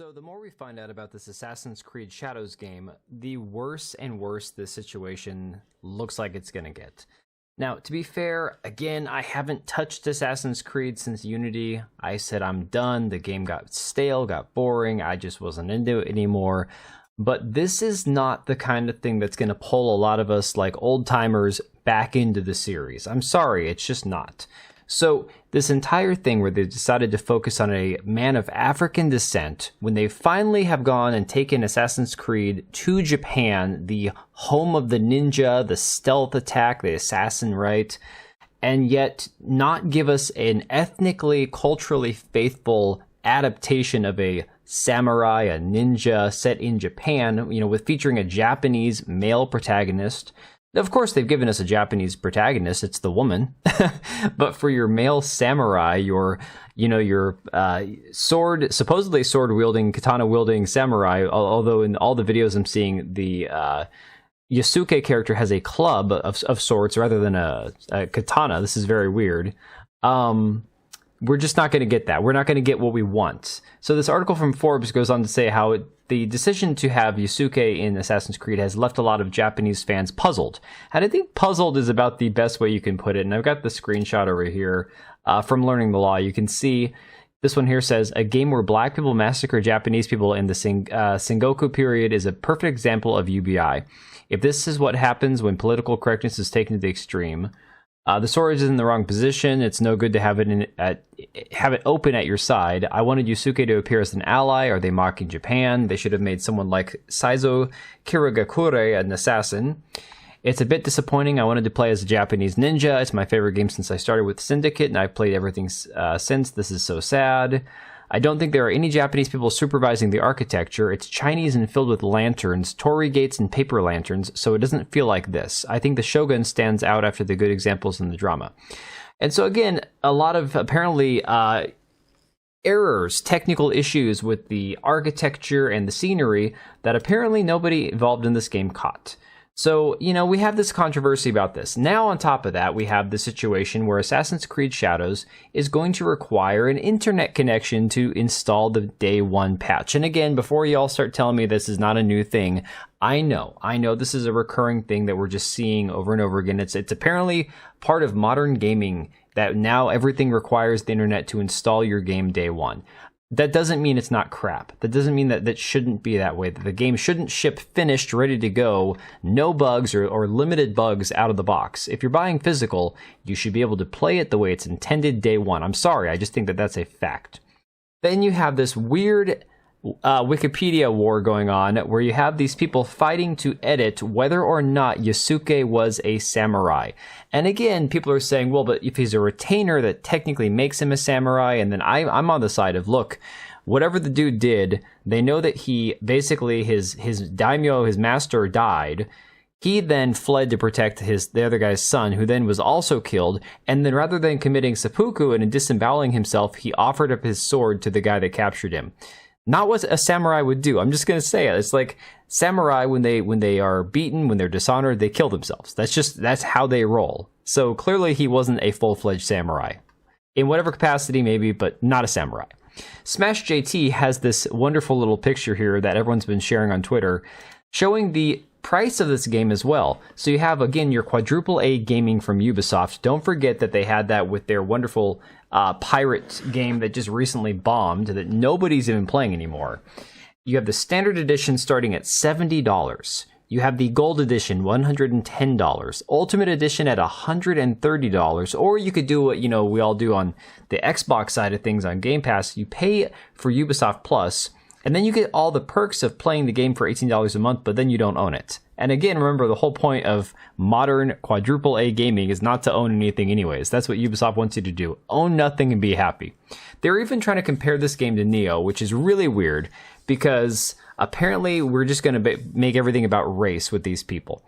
So the more we find out about this Assassin's Creed Shadows game, the worse and worse this situation looks like it's going to get. Now, to be fair, again, I haven't touched Assassin's Creed since Unity. I said I'm done, the game got stale, got boring, I just wasn't into it anymore. But this is not the kind of thing that's going to pull a lot of us like old-timers back into the series. I'm sorry, it's just not. So this entire thing where they decided to focus on a man of African descent, when they finally have gone and taken Assassin's Creed to Japan, the home of the ninja, the stealth attack, the assassin, right? And yet not give us an ethnically, culturally faithful adaptation of a samurai, a ninja set in Japan, with featuring a Japanese male protagonist. Of course, they've given us a Japanese protagonist. It's the woman. But for your male samurai, your supposedly sword-wielding, katana-wielding samurai, although in all the videos I'm seeing, the Yasuke character has a club of swords rather than a katana. This is very weird. We're just not going to get that. We're not going to get what we want. So this article from Forbes goes on to say how the decision to have Yasuke in Assassin's Creed has left a lot of Japanese fans puzzled. And I think puzzled is about the best way you can put it. And I've got the screenshot over here from Learning the Law. You can see this one here says, a game where black people massacre Japanese people in the Sengoku period is a perfect example of UBI. If this is what happens when political correctness is taken to the extreme, the sword is in the wrong position. It's no good to have it open at your side. I wanted Yasuke to appear as an ally. Are they mocking Japan? They should have made someone like Saizo Kirigakure an assassin. It's a bit disappointing. I wanted to play as a Japanese ninja. It's my favorite game since I started with Syndicate, and I've played everything since. This is so sad. I don't think there are any Japanese people supervising the architecture. It's Chinese and filled with lanterns, torii gates, and paper lanterns, so it doesn't feel like this. I think the Shogun stands out after the good examples in the drama. And so again, a lot of apparently errors, technical issues with the architecture and the scenery that apparently nobody involved in this game caught. So, we have this controversy about this. Now, on top of that, we have the situation where Assassin's Creed Shadows is going to require an internet connection to install the day one patch. And again, before you all start telling me this is not a new thing, I know this is a recurring thing that we're just seeing over and over again. It's apparently part of modern gaming that now everything requires the internet to install your game day one. That doesn't mean it's not crap. That doesn't mean that shouldn't be that way, that the game shouldn't ship finished, ready to go, no bugs or limited bugs out of the box. If you're buying physical, you should be able to play it the way it's intended day one. I'm sorry, I just think that that's a fact. Then you have this weird Wikipedia war going on where you have these people fighting to edit whether or not Yasuke was a samurai. And again, people are saying, well, but if he's a retainer, that technically makes him a samurai. And then I'm on the side of, look, whatever the dude did, they know that he basically, his daimyo, his master, died. He then fled to protect the other guy's son, who then was also killed. And then rather than committing seppuku and disemboweling himself, he offered up his sword to the guy that captured him. Not what a samurai would do. I'm just going to say it. It's like samurai, when they are beaten, when they're dishonored, they kill themselves. That's how they roll. So clearly he wasn't a full-fledged samurai. In whatever capacity, maybe, but not a samurai. Smash JT has this wonderful little picture here that everyone's been sharing on Twitter, showing the price of this game as well. So you have, again, your quadruple A gaming from Ubisoft. Don't forget that they had that with their wonderful pirate game that just recently bombed, that nobody's even playing anymore. You have the standard edition starting at $70. You have the gold edition, $110. Ultimate edition at $130. Or you could do what, we all do on the Xbox side of things on Game Pass. You pay for Ubisoft Plus, and then you get all the perks of playing the game for $18 a month, but then you don't own it. And again, remember, the whole point of modern quadruple A gaming is not to own anything anyways. That's what Ubisoft wants you to do. Own nothing and be happy. They're even trying to compare this game to Nioh, which is really weird because apparently we're just going to make everything about race with these people.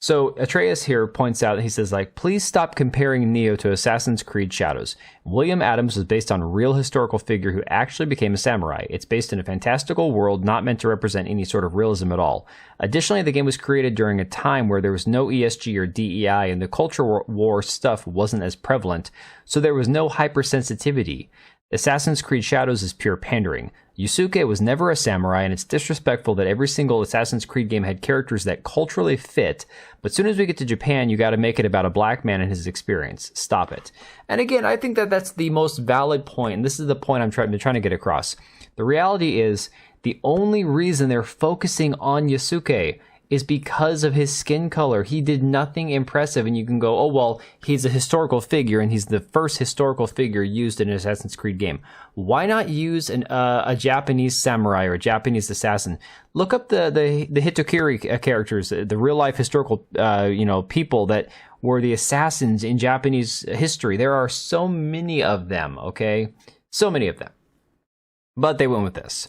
So Atreus here points out, he says, please stop comparing Nioh to Assassin's Creed Shadows. William Adams was based on a real historical figure who actually became a samurai. It's based in a fantastical world not meant to represent any sort of realism at all. Additionally, the game was created during a time where there was no ESG or DEI and the culture war stuff wasn't as prevalent, so there was no hypersensitivity. Assassin's Creed Shadows is pure pandering. Yasuke was never a samurai, and it's disrespectful that every single Assassin's Creed game had characters that culturally fit, but as soon as we get to Japan, you gotta make it about a black man and his experience. Stop it. And again, I think that that's the most valid point, and this is the point I'm trying to get across. The reality is, the only reason they're focusing on Yasuke is because of his skin color. He did nothing impressive, and you can go, oh, well, he's a historical figure, and he's the first historical figure used in an Assassin's Creed game. Why not use a Japanese samurai or a Japanese assassin? Look up the Hitokiri characters, the real-life historical people that were the assassins in Japanese history. There are so many of them, okay? So many of them. But they went with this.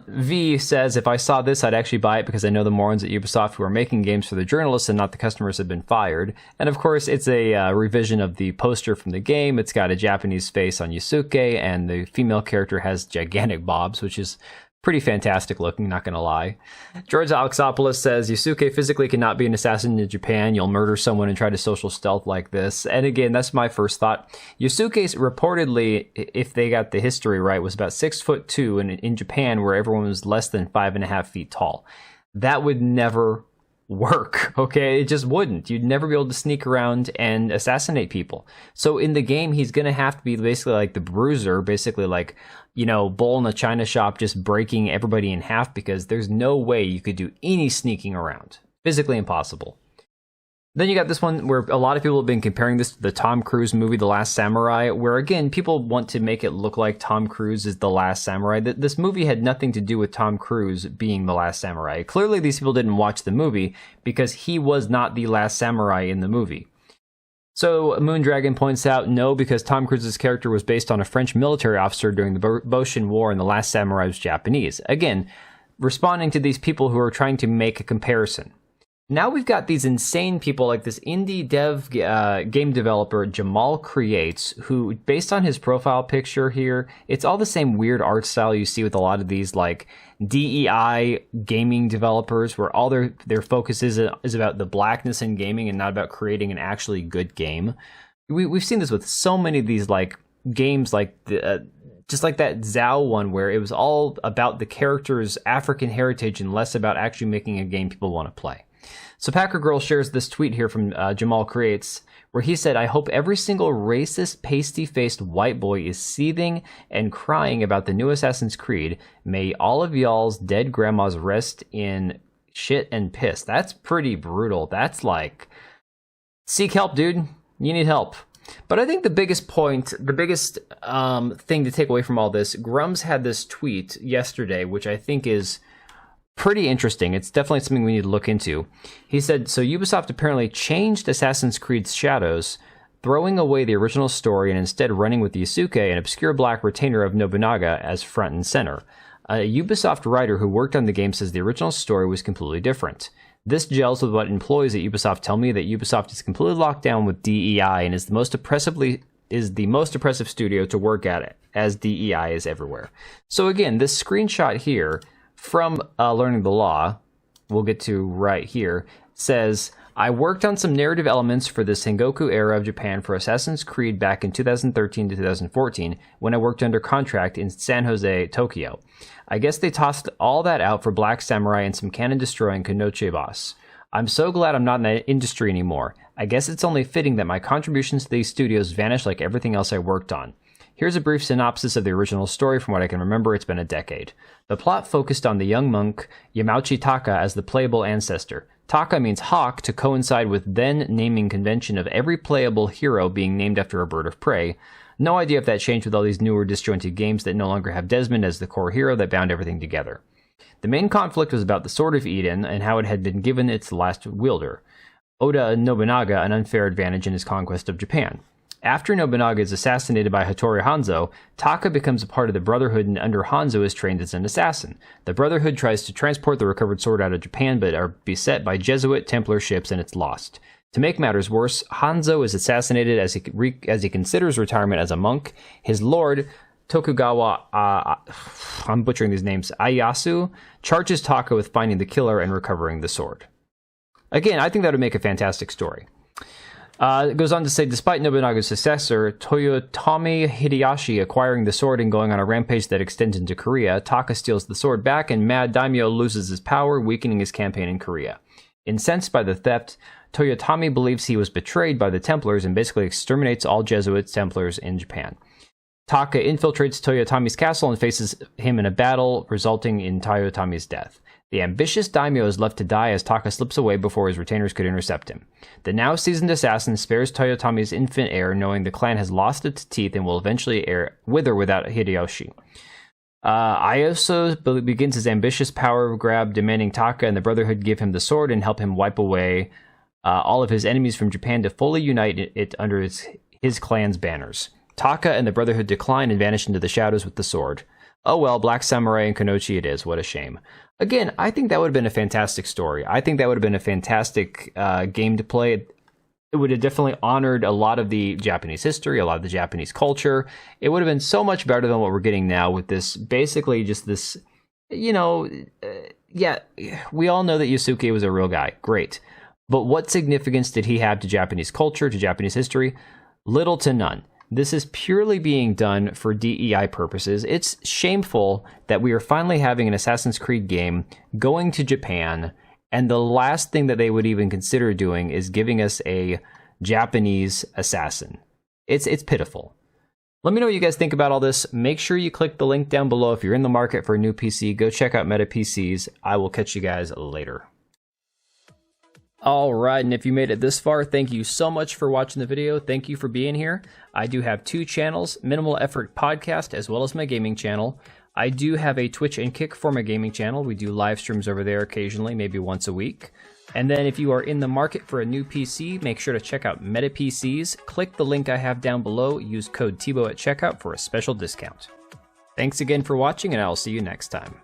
V says, if I saw this, I'd actually buy it because I know the morons at Ubisoft who are making games for the journalists and not the customers have been fired. And of course, it's a revision of the poster from the game. It's got a Japanese face on Yasuke, and the female character has gigantic bobs, which is pretty fantastic looking, not gonna lie. George Alexopoulos says, Yasuke physically cannot be an assassin in Japan. You'll murder someone and try to social stealth like this. And again, that's my first thought. Yasuke reportedly, if they got the history right, was about 6'2", and in Japan, where everyone was less than 5.5 feet tall. That would never work, okay? It just wouldn't. You'd never be able to sneak around and assassinate people. So in the game, he's gonna have to be basically like the Bruiser, basically like, bull in a china shop just breaking everybody in half, because there's no way you could do any sneaking around. Physically impossible. Then you got this one where a lot of people have been comparing this to the Tom Cruise movie, The Last Samurai, where again, people want to make it look like Tom Cruise is the last samurai. This movie had nothing to do with Tom Cruise being the last samurai. Clearly, these people didn't watch the movie because he was not the last samurai in the movie. So Moondragon points out, no, because Tom Cruise's character was based on a French military officer during the Boshin War, and the last samurai was Japanese. Again, responding to these people who are trying to make a comparison. Now we've got these insane people like this indie dev game developer, Jamal Creates, who, based on his profile picture here, it's all the same weird art style you see with a lot of these like DEI gaming developers, where all their focus is about the blackness in gaming and not about creating an actually good game. We've seen this with so many of these like games, like just like that Zao one, where it was all about the character's African heritage and less about actually making a game people want to play. So Packer Girl shares this tweet here from Jamal Creates, where he said, I hope every single racist, pasty-faced white boy is seething and crying about the new Assassin's Creed. May all of y'all's dead grandmas rest in shit and piss. That's pretty brutal. That's like, seek help, dude. You need help. But I think the biggest point, the biggest thing to take away from all this, Grums had this tweet yesterday, which I think is pretty interesting. It's definitely something we need to look into. He said, so Ubisoft apparently changed Assassin's Creed's Shadows, throwing away the original story and instead running with Yasuke, an obscure black retainer of Nobunaga, as front and center. A Ubisoft writer who worked on the game says the original story was completely different. This gels with what employees at Ubisoft tell me, that Ubisoft is completely locked down with DEI and is the most oppressive studio to work at, as DEI is everywhere. So again, this screenshot here from Learning the Law, we'll get to right here, says, I worked on some narrative elements for the Sengoku era of Japan for Assassin's Creed back in 2013 to 2014, when I worked under contract in San Jose, Tokyo. I guess they tossed all that out for Black Samurai and some cannon-destroying Konoche boss. I'm so glad I'm not in that industry anymore. I guess it's only fitting that my contributions to these studios vanish like everything else I worked on. Here's a brief synopsis of the original story from what I can remember. It's been a decade. The plot focused on the young monk Yamauchi Taka as the playable ancestor. Taka means hawk to coincide with then naming convention of every playable hero being named after a bird of prey. No idea if that changed with all these newer disjointed games that no longer have Desmond as the core hero that bound everything together. The main conflict was about the Sword of Eden and how it had been given its last wielder, Oda Nobunaga, an unfair advantage in his conquest of Japan. After Nobunaga is assassinated by Hattori Hanzo, Taka becomes a part of the Brotherhood and under Hanzo is trained as an assassin. The Brotherhood tries to transport the recovered sword out of Japan but are beset by Jesuit Templar ships and it's lost. To make matters worse, Hanzo is assassinated as he considers retirement as a monk. His lord, Tokugawa, I'm butchering these names, Ieyasu, charges Taka with finding the killer and recovering the sword. Again, I think that would make a fantastic story. It goes on to say, despite Nobunaga's successor, Toyotomi Hideyoshi, acquiring the sword and going on a rampage that extends into Korea, Taka steals the sword back and Mad Daimyo loses his power, weakening his campaign in Korea. Incensed by the theft, Toyotomi believes he was betrayed by the Templars and basically exterminates all Jesuit Templars in Japan. Taka infiltrates Toyotomi's castle and faces him in a battle, resulting in Toyotomi's death. The ambitious daimyo is left to die as Taka slips away before his retainers could intercept him. The now seasoned assassin spares Toyotomi's infant heir, knowing the clan has lost its teeth and will eventually wither without Hideyoshi. Ieyasu begins his ambitious power grab, demanding Taka and the Brotherhood give him the sword and help him wipe away all of his enemies from Japan to fully unite it under his clan's banners. Taka and the Brotherhood decline and vanish into the shadows with the sword. Oh well, Black Samurai and Kunoichi it is. What a shame. Again, I think that would have been a fantastic story. I think that would have been a fantastic game to play. It would have definitely honored a lot of the Japanese history, a lot of the Japanese culture. It would have been so much better than what we're getting now with this, basically just this, yeah, we all know that Yasuke was a real guy. Great. But what significance did he have to Japanese culture, to Japanese history? Little to none. This is purely being done for DEI purposes. It's shameful that we are finally having an Assassin's Creed game going to Japan, and the last thing that they would even consider doing is giving us a Japanese assassin. It's pitiful. Let me know what you guys think about all this. Make sure you click the link down below if you're in the market for a new PC. Go check out Meta PCs. I will catch you guys later. Alright, and if you made it this far, thank you so much for watching the video. Thank you for being here. I do have two channels, Minimal Effort Podcast, as well as my gaming channel. I do have a Twitch and Kick for my gaming channel. We do live streams over there occasionally, maybe once a week. And then if you are in the market for a new PC, make sure to check out Meta PCs. Click the link I have down below. Use code TBO at checkout for a special discount. Thanks again for watching, and I will see you next time.